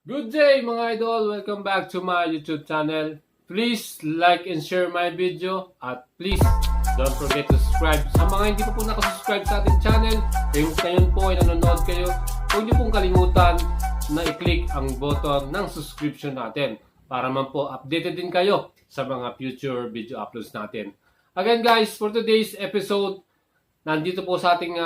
Good day mga idol! Welcome back to my YouTube channel. Please like and share my video at please don't forget to subscribe. Sa mga hindi pa po nakasubscribe sa ating channel, ngayon po ay nanonood kayo, huwag niyo pong kalimutan na i-click ang button ng subscription natin para man po updated din kayo sa mga future video uploads natin. Again guys, for today's episode, nandito po sa ating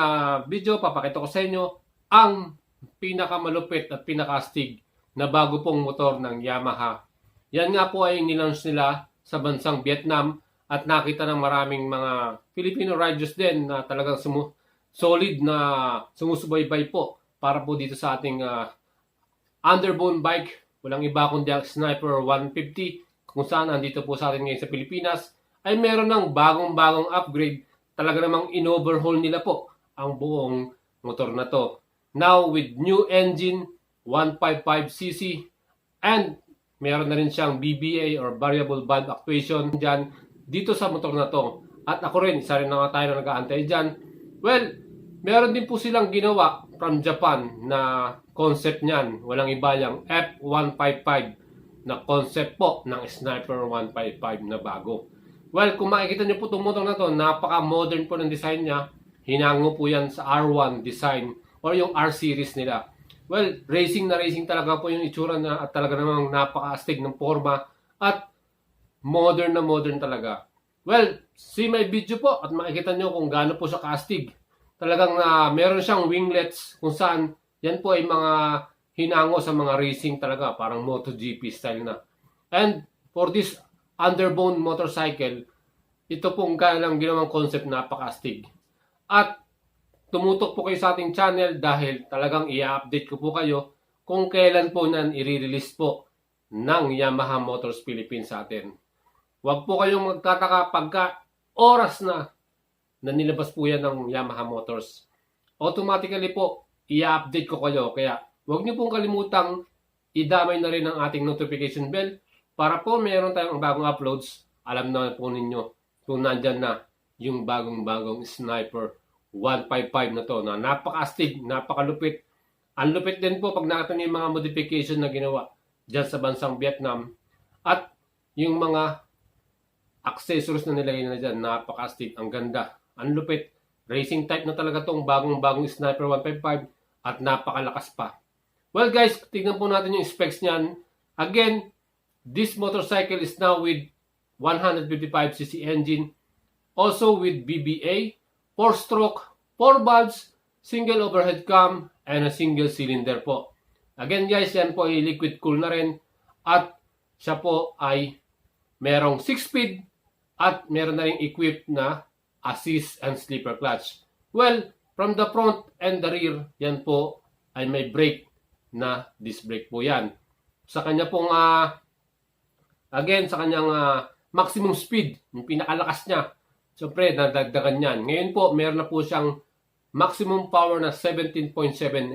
video, papakita ko sa inyo ang pinakamalupit at pinakastig na bago pong motor ng Yamaha. Yan nga po ay nilaunch nila sa bansang Vietnam at nakita ng maraming mga Filipino riders din na talagang solid na sumusubaybay po para po dito sa ating underbone bike. Walang iba kundi ang Sniper 150 kung saan nandito po sa atin ngayon sa Pilipinas ay meron ng bagong upgrade. Talaga namang in-overhaul nila po ang buong motor na to. Now with new engine, 155cc, and meron na rin siyang BBA or variable valve actuation dyan dito sa motor na to. At ako rin, isa rin na tayo na nag-aantay dyan. Well, meron din po silang ginawa from Japan na concept niyan. Walang iba yung F155 na concept po ng Sniper 155 na bago. Well, kung makikita niyo po itong motor na to, napaka-modern po ng design niya. Hinango po yan sa R1 design or yung R series nila. Well, racing na racing talaga po yung itsura na at talaga namang napaka-astig ng forma at modern na modern talaga. Well, see my video po at makikita nyo kung gaano po siya kaastig. Talagang meron siyang winglets kung saan yan po ay mga hinango sa mga racing talaga, parang MotoGP style na. And for this underbone motorcycle, ito pong kanilang ginawang concept napaka-astig. At tumutok po kayo sa ating channel dahil talagang i-update ko po kayo kung kailan po nan i-release po ng Yamaha Motors Philippines sa atin. Huwag po kayong magtataka pagka oras na nilabas po yan ng Yamaha Motors. Automatically po, i-update ko kayo. Kaya huwag niyo pong kalimutang idamay na rin ang ating notification bell para po mayroon tayong bagong uploads. Alam na po ninyo kung nandyan na yung bagong Sniper 155 na to na napaka-astig, napakalupit. Ang lupit din po pag nakita niyo yung mga modification na ginawa dyan sa bansang Vietnam. At yung mga accessories na nilagay na dyan, napaka-astig, ang ganda, ang lupit. Racing type na talaga tong bagong Sniper 155 at napakalakas pa. Well guys, tignan po natin yung specs niyan. Again, this motorcycle is now with 155cc engine, also with BBA, 4-stroke, 4 valves, single overhead cam, and a single cylinder po. Again guys, yan po ay liquid cool na rin. At siya po ay merong 6-speed at meron na rin equipped na assist and slipper clutch. Well, from the front and the rear, yan po ay may brake na disc brake po yan. Sa kanya pong, again, sa kanyang maximum speed, yung pinakalakas niya, siyempre, nadagdagan yan. Ngayon po, meron na po siyang maximum power na 17.7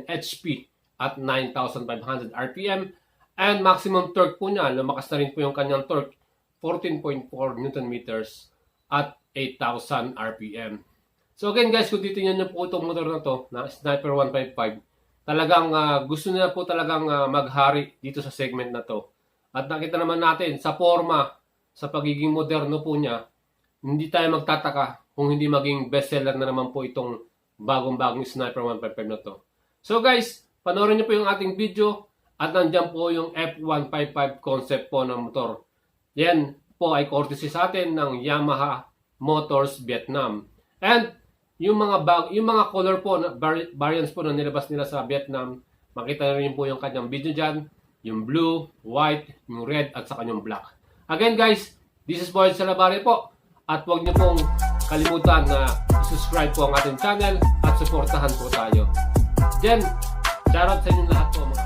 HP at 9,500 RPM. And maximum torque po niya, lumakas na rin po yung kanyang torque, 14.4 Nm at 8,000 RPM. So again guys, kung titingnan niyo po itong motor na to, na Sniper 155, talagang gusto nila po talagang maghari dito sa segment na to. At nakita naman natin sa forma, sa pagiging moderno po niya, hindi tayo magtataka kung hindi maging bestseller na naman po itong bagong Sniper 155 na to. So guys, panoorin niyo po yung ating video at nandiyan po yung F155 concept po ng motor. Yan po ay courtesy sa atin ng Yamaha Motors Vietnam. And yung mga color po, variants po na nilabas nila sa Vietnam, makita rin po yung kanyang video dyan, yung blue, white, yung red at saka yung black. Again guys, this is Boyd Salabari po. At huwag niyo pong kalimutan na subscribe po ang ating channel at suportahan po tayo. Then, shoutout sa inyong lahat po mga